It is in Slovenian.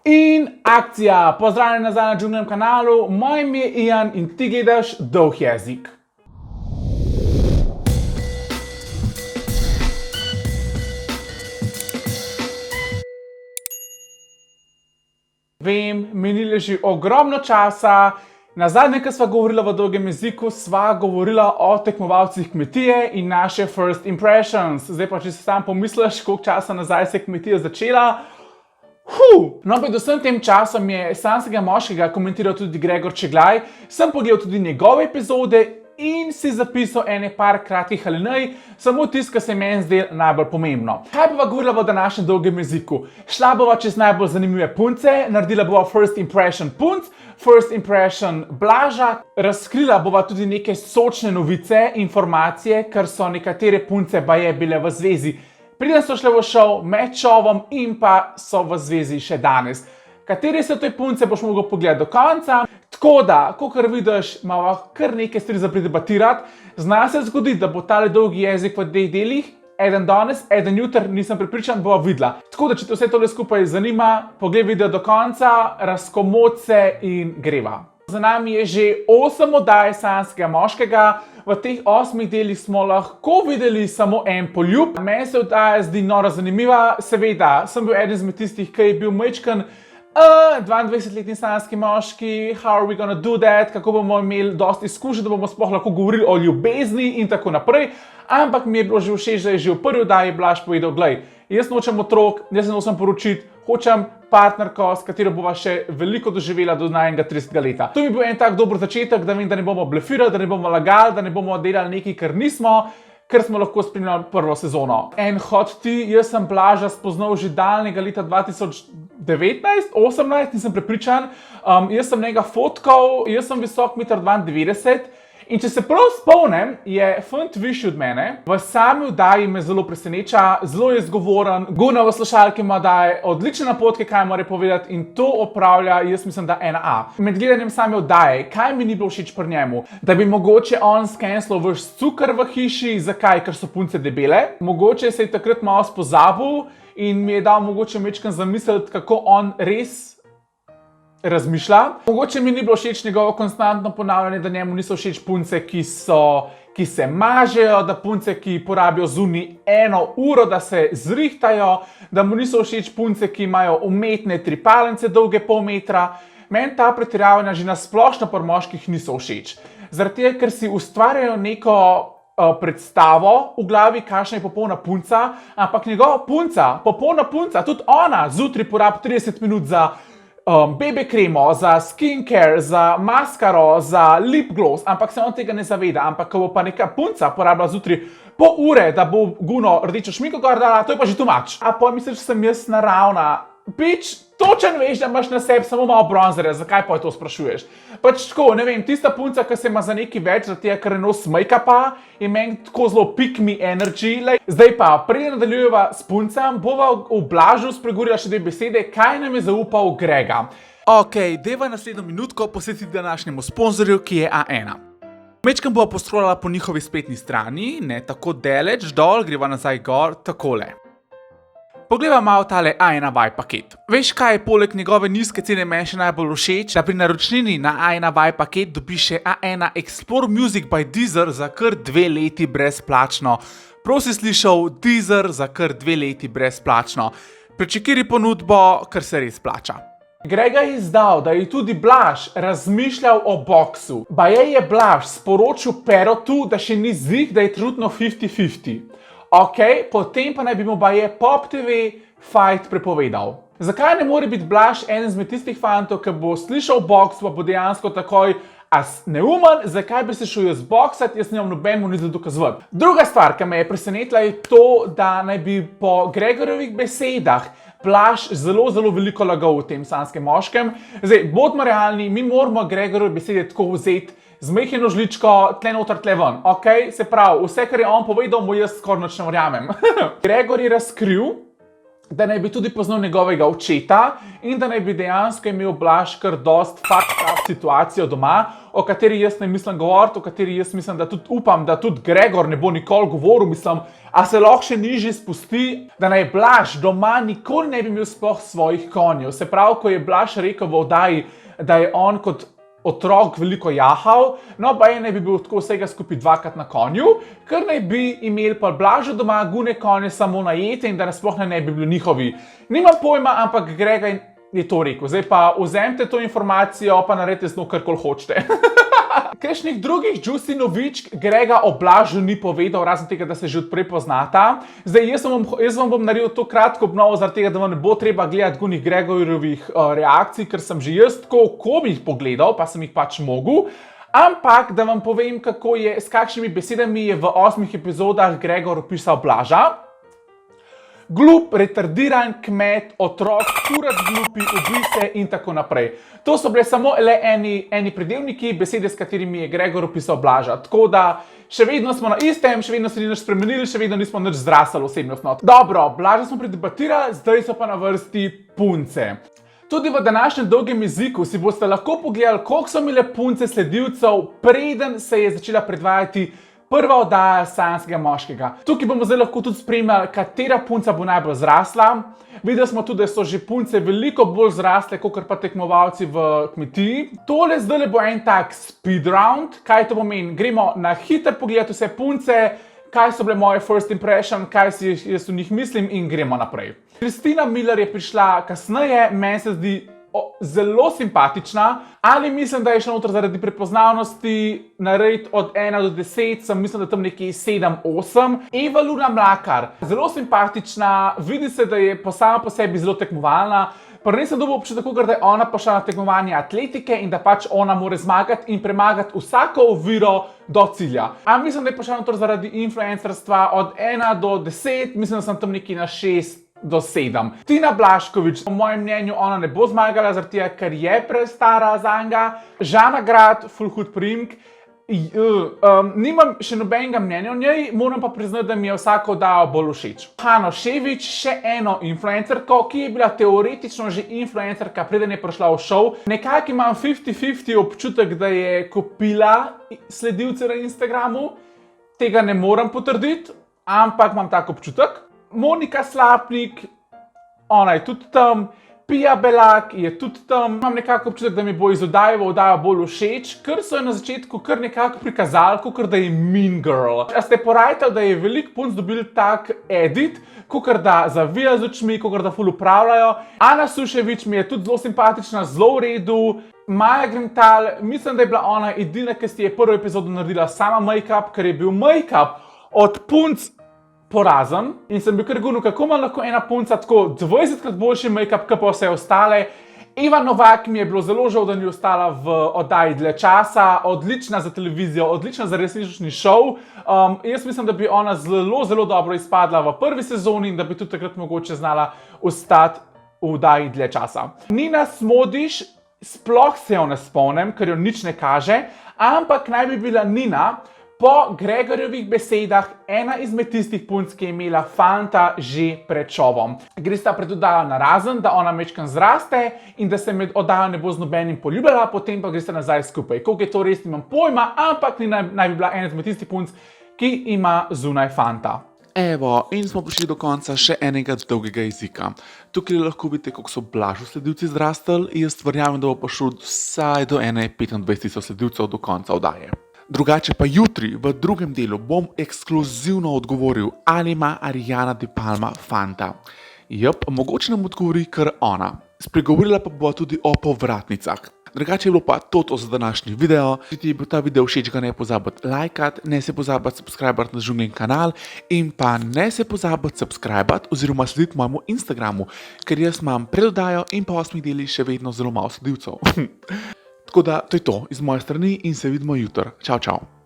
In akcija! Pozdravljeni nazaj na Džunglem kanalu, moje ime je Ian in ti gledaš Dolg jezik. Vem, minilo je že ogromno časa. Nazadnje, ko sva govorila v Dolgem jeziku, sva govorila o tekmovalcih kmetije in naše first impressions. Zdaj pa, če si sam pomisliš, koliko časa nazaj se je kmetija začela. No, pred vsem tem časom je Sanskega moškega komentiral tudi Gregor Čeglaj, sem pogledal tudi njegove epizode in si zapisal par kratkih alinej, samo tisto, kar se meni zdelo najbolj pomembno. Kaj bova govorila v današnjem Dolgem jeziku? Šla bova čez najbolj zanimive punce, naredila bova first impression punc, first impression Blaža, razkrila bova tudi neke sočne novice, informacije, ker so nekatere punce baje bile v zvezi. Preden so šle v šov, med šovom in pa so v zvezi še danes. Katere so te punce, boš mogel pogledati do konca. Tako da, kakor vidiš, imamo kar nekaj stvari za predebatirati. Zna se zgoditi, da bo tale dolgi jezik v dveh delih, eden danes, eden jutri, nisem prepričan, bova videla. Tako da, če te vse tole skupaj zanima, pogledaj video do konca, razkomod se in greva. Za nami je že 8 oddaj Sanskega moškega. V teh 8 delih smo lahko videli samo en poljub. Meni se oddaja zdi noro zanimiva. Seveda, sem bil eden izmed tistih, ki je bil majčken 22-letni sanski moški, how are we gonna do that, kako bomo imeli dosti izkušenj, da bomo sploh lahko govorili o ljubezni in tako naprej. Ampak mi je bilo že všeč, da je že v prvi oddaji Blaž povedal, glej, jaz nočem otrok, jaz se nočem poročiti, hočem partnerko, s katero bova še veliko doživela do najnega 30. leta. To mi bil en tak dober začetek, da vem, da ne bomo blefirali, da ne bomo lagali, da ne bomo delali nekaj, kar nismo, ker smo lahko spremljali prvo sezono. En hot ti, jaz sem Blaža spoznal že daljnega leta 2019, 18, nisem prepričan. Jaz sem njega fotkal, jaz sem visok 1,92 m. In če se prav spomnim, je fant višji od mene. V sami oddaji me zelo preseneča, zelo je zgovoren, guna v slušalki ima daje odlične napotke, kaj mora povedati in to opravlja, jaz mislim, da 1A. Med gledanjem same oddaje, kaj mi ni bilo všeč pri njemu? Da bi mogoče on skenslal vaš cukor v hiši, zakaj? Ker so punce debele. Mogoče se je takrat malo spozabil in mi je dal mogoče mečken zamisliti, kako on res razmišlja. Mogoče mi ni bilo všeč njegovo konstantno ponavljanje, da njemu niso všeč punce, ki se mažejo, da punce, ki porabijo zunaj 1 uro, da se zrihtajo, da mu niso všeč punce, ki imajo umetne tripalnice dolge pol metra. Meni ta pretiravanja že na splošno pri moških niso všeč. Zaradi tega, ker si ustvarjajo neko predstavo v glavi, kakšna je popolna punca, ampak njegova punca, popolna punca, tudi ona zjutraj porabi 30 minut za BB kremo, za skincare, za maskaro, za lip gloss, ampak se on tega ne zaveda. Ampak ko bo pa neka punca porabila zjutraj pol ure, da bo guno rdečo šminko gor dala, to je pa že too much. A pa misliš, da sem jaz naravna? Bič, točen veš, da imaš na sebi samo malo bronzerja, zakaj pa to sprašuješ? Pač tako, ne vem, tista punca, ki se ima za nekaj več, za tega, ker nos make-upa, je meni tako zelo pick me energy. Zdaj pa, preden nadaljujeva s puncem, bova v Blažu spregovorila še 2 besede, kaj nam je zaupal Grega. Ok, deva naslednjo minutko posvetiti današnjemu sponzorju, ki je A1. Mečkam bova postrolala po njihovi spletni strani, ne tako daleč dol, greva nazaj gor, takole. Poglejva malo tale A1 Vibe paket. Veš, kaj je poleg njegove nizke cene meni še najbolj všeč? Da pri naročnini na A1 Vibe paket dobiš še A1 Explore Music by Deezer za kar 2 leti brezplačno. Prav si slišal, Deezer za kar 2 leti brezplačno. Pričakiri ponudbo, kar se res plača. Grega je izdal, da je tudi Blaž razmišljal o boksu. Baje je Blaž sporočil Perotu, da še ni zih, da je trenutno 50-50. Ok, potem pa naj bi mu baje Pop TV fight prepovedal. Zakaj ne more biti Blaž eden izmed tistih fantov, ki bo slišal boks, pa bo dejansko takoj neumen, zakaj bi se šel jaz boksati, jaz nimam nobenemu nič za dokazovati. Druga stvar, ki me je presenetila, je to, da naj bi po Gregorjevih besedah Blaž zelo veliko lagal v tem sanskem moškem. Zdaj, bodimo realni, mi moramo Gregorjeve besede tako vzeti z majhno žličko, tle noter, tle ven. Ok, se pravi, vse, kar je on povedal, mu jaz skoraj nič ne verjamem. Gregor je razkril, da naj bi tudi poznal njegovega očeta in da naj bi dejansko imel Blaž kar dost fucked up situacijo doma, o kateri jaz ne mislim govoriti, o kateri jaz mislim, da tudi upam, da tudi Gregor ne bo nikoli govoril, mislim, a se lahko še nižje spusti, da naj Blaž doma nikoli ne bi imel sploh svojih konjev. Se pravi, ko je Blaž rekel v oddaji, da je on kot otrok veliko jahal, no pa je naj bi bil tako vsega skupaj 2krat na konju, ker naj bi imeli pa Blaža doma gune konje samo najete in da nasploh ne bi bili njihovi. Nimam pojma, ampak Grega je to rekel. Zdaj pa vzemite to informacijo, pa naredite z njo karkoli hočete. Kakšnih drugih juicy novičk Grega o Blažu ni povedal, razen tega, da se že odprej poznata. Zdaj, jaz vam bom naredil to kratko obnovo, zaradi tega, da vam ne bo treba gledati gunih Gregorjevih reakcij, ker sem že jaz tako komih pogledal, pa sem jih pač mogel. Ampak, da vam povem, s kakšnimi besedami je v 8 epizodah Gregor opisal Blaža. Glup, retardiran, kmet, otrok, kurat glupi, ubijce in tako naprej. To so bile samo le eni pridevniki, besede, s katerimi je Gregor opisal Blaža. Tako da še vedno smo na istem, še vedno se ni nič spremenili, še vedno nismo nič zrasali osebnostno. Dobro, Blaža smo predebatirali, zdaj so pa na vrsti punce. Tudi v današnjem dolgem jeziku si boste lahko pogledali, koliko so imele punce sledilcev, preden se je začela predvajati prva oddaja Sanjskega moškega. Tukaj bomo zdaj lahko tudi spremljali, katera punca bo najbolj zrasla. Videli smo tudi, da so že punce veliko bolj zrasle, kot pa tekmovalci v kmetiji. Tole zdaj bo en tak speed round. Kaj to pomeni? Gremo na hiter pogled vse punce, kaj so bile moje first impression, kaj si jaz v njih mislim in gremo naprej. Kristina Miller je prišla kasneje, meni se zdi zelo simpatična, ali mislim, da je šla noter zaradi prepoznavnosti narediti od 1 do 10, sem mislim, da tam nekje 7-8. Eva Luna Mlakar, zelo simpatična, vidi se, da je sama po sebi zelo tekmovalna, pa res sem dobil občutek, da je ona prišla na tekmovanje atletike in da pač ona mora zmagati in premagati vsako oviro do cilja. A mislim, da je prišla noter zaradi influencerstva od 1 do 10, mislim, da sem tam nekje na 6 do 7. Tina Blaškovič, po mojem mnenju, ona ne bo zmagala, zaradi tega, ker je prestara za njega. Žana Grad, full hud priimk. Nimam še nobenega mnenja o njej, moram pa priznati, da mi je vsako oddaja bolj všeč. Hano Ševič, še eno influencerko, ki je bila teoretično že influencerka, preden je prišla v šov. Nekako imam 50-50 občutek, da je kupila sledilce na Instagramu. Tega ne moram potrditi, ampak imam tak občutek. Monika Slapnik, ona je tudi tam, Pia Belak je tudi tam. Imam nekako občutek, da mi bo iz oddaje v oddajo bolj všeč, ker so jo na začetku kar nekako prikazali, kot da je mean girl. A ste porajtali, da je veliko punc dobil tak edit, kot da zavija z očmi, kot da ful upravljajo. Ana Suševič mi je tudi zelo simpatična, zelo v redu. Maja Grental, mislim, da je bila ona edina, ki si je prvo epizodo naredila sama make-up, ker je bil make-up od punc porazen in sem bil kar gunil, kako ima lahko ena punca tako 20krat boljši make-up, kot pa vse ostale. Eva Novak mi je bilo zelo žal, da ni ostala v oddaji dlje časa, odlična za televizijo, odlična za resnični šov. Jaz mislim, da bi ona zelo, zelo dobro izpadla v prvi sezoni in da bi tudi takrat mogoče znala ostati v oddaji dlje časa. Nina Smodiš, sploh se jo ne spomnim, ker jo nič ne kaže, ampak naj bi bila Nina po Gregorjevih besedah ena izmed tistih punc, ki je imela fanta že pred šovom. Gresta pred oddajo narazen, da ona mečkan zraste in da se med oddajo ne bo z nobenim poljubljala, potem pa gresta nazaj skupaj. Koliko je to res, nimam pojma, ampak Nina naj bi bila ena izmed tistih punc, ki ima zunaj fanta. Evo, in smo prišli do konca še enega dolgega jezika. Tukaj lahko vidite, kako so Blažu sledilci zrastali, jaz verjamem, da bo prišel vsaj do 25,000 sledilcev do konca oddaje. Drugače pa jutri v drugem delu bom ekskluzivno odgovoril, ali ima Ariana De Palma fanta. Mogoče nam odgovori kar ona. Spregovorila pa bo tudi o povratnicah. Drugače je bilo pa to za današnji video. Če ti je bil ta video všeč, ga ne pozabiti lajkati, ne se pozabiti subskrbati na Žunglin kanal in pa ne se pozabiti subskrbati oziroma slediti mojemu Instagramu, ker jaz imam pred oddajo in po 8 delih še vedno zelo malo sledilcev. Tako da to je to iz moje strani in se vidimo jutri. Čau, čau.